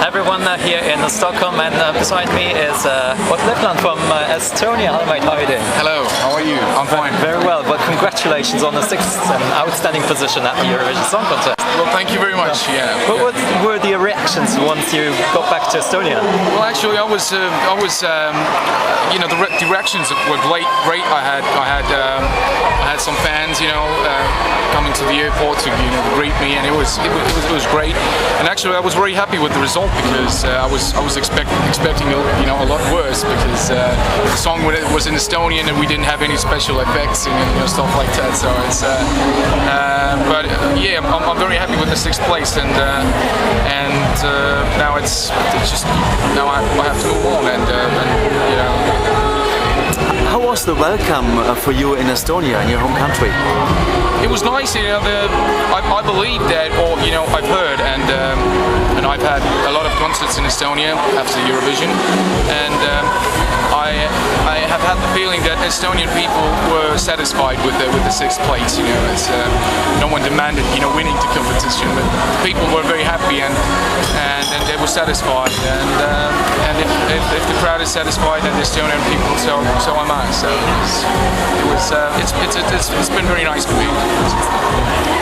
everyone here in Stockholm, and beside me is Ott Lepland from Estonia. Hello mate, how are you doing? Hello, how are you? I'm fine. Very well, but congratulations on the 6th and outstanding position at the Eurovision Song Contest. Well, thank you very much. Yeah. What were the reactions once you got back to Estonia? Well, actually, the reactions were great. I had some fans, coming to the airport to greet me, and it was great. And actually, I was very happy with the result because I was expecting a lot worse because the song was in Estonian and we didn't have any special effects and stuff like that. So it's but yeah, I'm very happy with the 6th place, and now it's just now I have to move on and. How was the welcome for you in Estonia, in your home country? It was nice, I believe that, or I've heard, and I've had a lot of concerts in Estonia after Eurovision, and I have had the feeling that Estonian people were satisfied with the 6th place. It's, no one demanded winning the competition, but people were very happy and they were satisfied, and if the crowd is satisfied, then the Estonian people, so am I. So it's been very nice for me.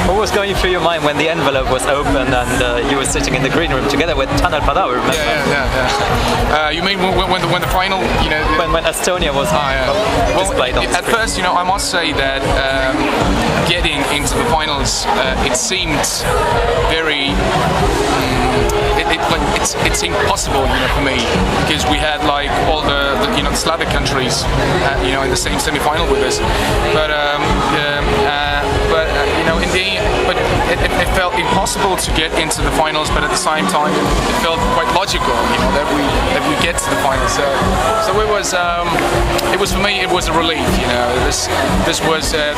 What was going through your mind when the envelope was opened and you were sitting in the green room together with Tanel Padar, remember? Yeah. You mean when the final, When Estonia was displayed on the screen? At first, I must say that getting into the finals, it seemed very. It's impossible, for me, because we had like all the Slavic countries, in the same semi-final with us. But it felt impossible to get into the finals. But at the same time, it felt quite logical, that we get to the finals. So it was for me. It was a relief, This was a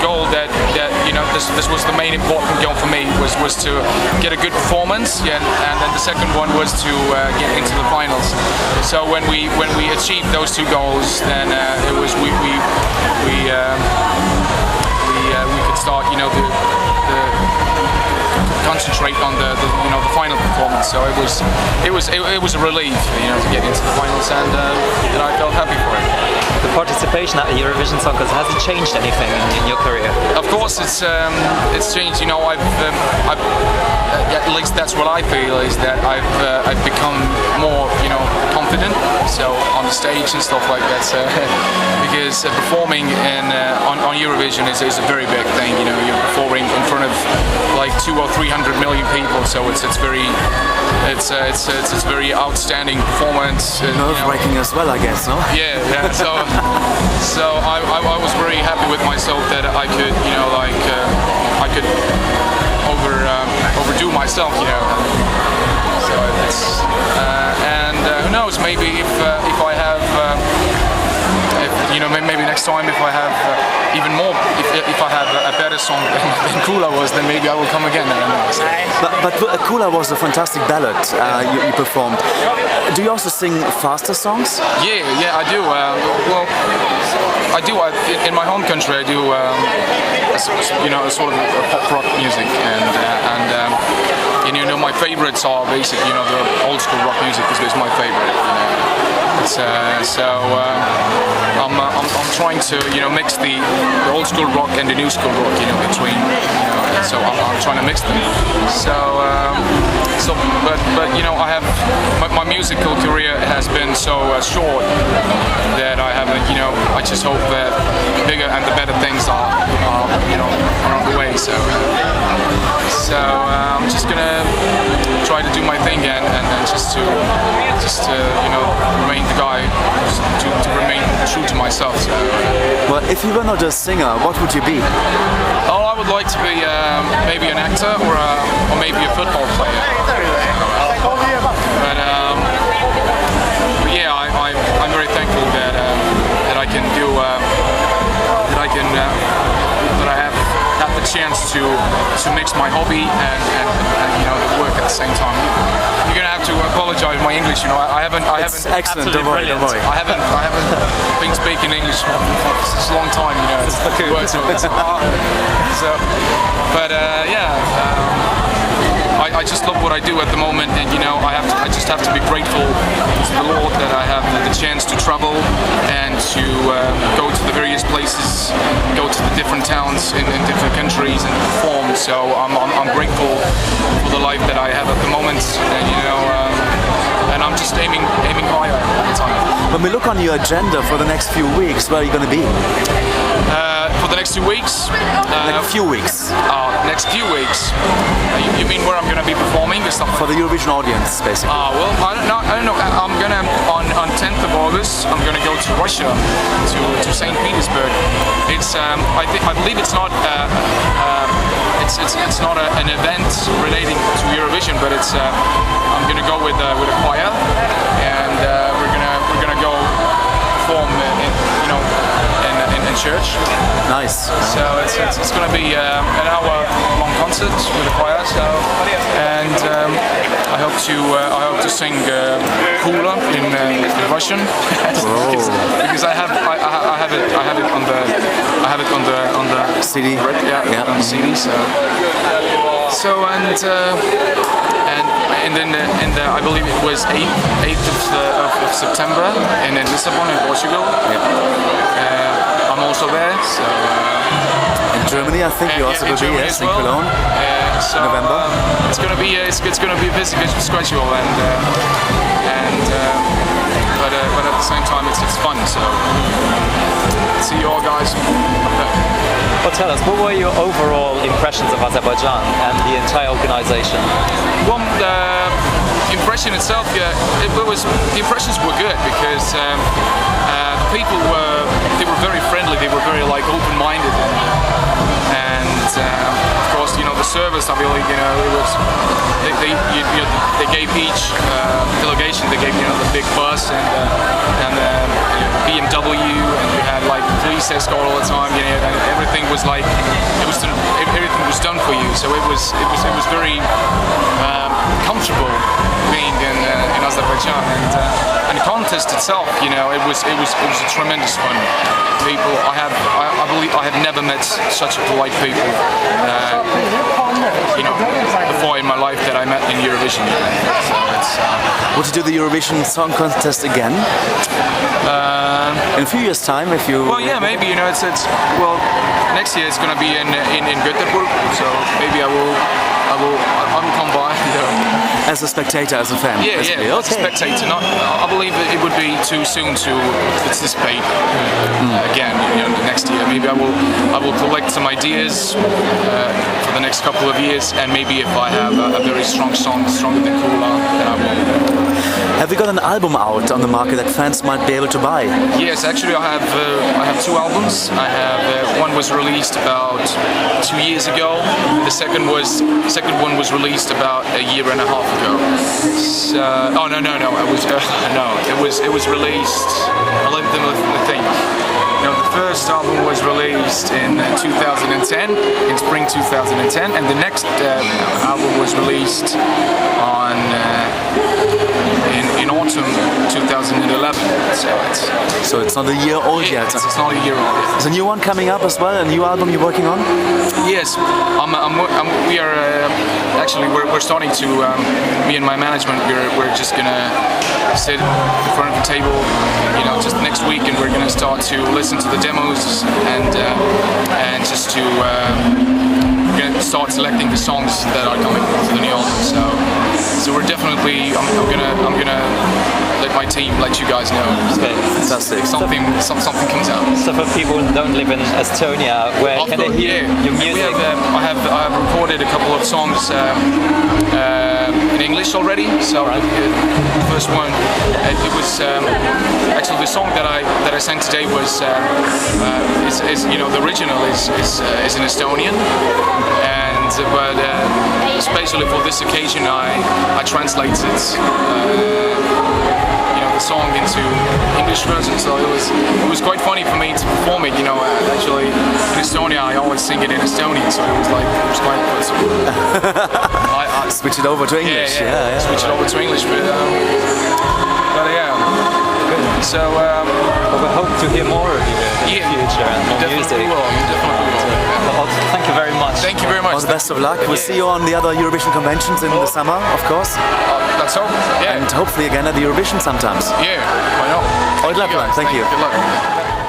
goal that this was the main important goal for me was to get a good performance. Yeah, and then the second one was to get into the finals. So when we achieved those two goals, then it was we could start concentrate on the final performance. So it was a relief to get into the finals, and I felt happy for it. The participation at the Eurovision Song Contest, has it changed anything in your career? Of course, it's changed. I've at least that's what I feel, is that I've become more confident. So on the stage and stuff like that. So because performing on Eurovision is a very big thing. You're performing in front of like 200 or 300 million people. So it's very outstanding performance. Nerve-wracking as well, I guess, no? Yeah. So I was very happy with myself that I could, I could overdo myself, So it's who knows? Maybe if I have, maybe next time if I have even more, if I have a better song than Kuula was, then maybe I will come again. I don't know. So. But Kuula was a fantastic ballad you performed. Do you also sing faster songs? Yeah, I do. I do. In my home country, I do. A sort of pop rock music, and my favorites are basically the old school rock music is my favorite. I'm trying to mix the old school rock and the new school rock between. So I'm trying to mix them. But I have my musical career has been so short that I haven't. I just hope that bigger and the better things are on the way. So I'm just gonna try to do my thing and just to remain the guy, to remain true to myself. So. Well, if you were not a singer, what would you be? Oh, I would like to be maybe an actor or maybe a football player. But yeah, I'm very thankful that I can do that I have had the chance to mix my hobby and work at the same time. You're gonna have to apologize my English. I haven't. Excellent. Don't worry. I haven't been speaking English for such a long time. It's Baku. So, but yeah. I just love what I do at the moment, and I just have to be grateful to the Lord that I have the chance to travel and to go to the various places, go to the different towns in different countries and perform. So I'm grateful for the life that I have at the moment, and I'm just aiming higher all the time. When we look on your agenda for the next few weeks, where are you going to be? For the next 2 weeks? Next few weeks. Next few weeks. You mean where I'm going to be performing or something? For the Eurovision audience, basically. Well, I don't know. I'm gonna on 10th of August. I'm gonna go to Russia, to St. Petersburg. It's I believe it's not it's not an event relating to Eurovision, but it's I'm gonna go with a choir, and we're gonna go perform in church. Nice. So it's going to be an hour-long concert with a choir. So, and I hope to sing Kuula in Russian because I have it on the CD. On the CD. So and then I believe it was 8th of September in Lisbon in Portugal. I'm also there. So in Germany, I think you also will be, yes, in Cologne. So November. It's going to be a busy schedule, but at the same time it's fun. So see you all guys. Well, tell us, what were your overall impressions of Azerbaijan and the entire organization? Well, the impression itself, the impressions were good because people were very friendly. They were very open-minded, and of course, the service. I really, it was they gave each delegation they gave the big bus and BMW, and you had police escort all the time. And everything was everything was done for you. So it was very comfortable being in Azerbaijan, and the contest itself, it was a tremendous fun. People, I believe I have never met such polite people, before in my life that I met in Eurovision. Would you do the Eurovision Song Contest again? In a few years' time, if you... Well, yeah, maybe. It's next year it's going to be in Göteborg, so maybe I will come by. As a spectator, as a fan. Yeah, okay. As a spectator. I believe it would be too soon to participate again. The next year. Maybe I will collect some ideas for the next couple of years, and maybe if I have a very strong song, stronger than Kuula, then I will. Have you got an album out on the market that fans might be able to buy? Yes, actually I have 2 albums. I have one was released about 2 years ago. The second one was released about a year and a half ago. So, it was released. Let me think. The first album was released in 2010, in spring 2010, and the next album was released in autumn 2011. So it's not a year old yet. It's not a year old. There's a new one coming up as well, a new album you're working on? Yes, we are actually we're starting to. Me and my management, we're just gonna sit in front of the table, just next week, and we're gonna start to listen to the demos and just to start selecting the songs that are coming to the new album. So we're definitely. I'm gonna let my team let you guys know. Fantastic. Something comes out. So for people who don't live in Estonia, where can they hear your music? I have recorded a couple of songs in English already. So the first one, it was actually the song that I sang today was is the original is in Estonian, but especially for this occasion I translated the song into English version, so it was quite funny for me to perform it. Actually in Estonia I always sing it in Estonian, so it was quite I switch it over to English. Yeah. Switch it over to English, but yeah. Good. So But we hope to hear more of you in the future and more music. definitely will. Definitely will. Ott, thank you very much. Thank you very much. All the best of luck. We'll see you on the other Eurovision conventions in the summer, of course, Let's hope. Yeah. and hopefully again at the Eurovision sometimes. Yeah. Why not? Ott Lepland, thank you. Good luck.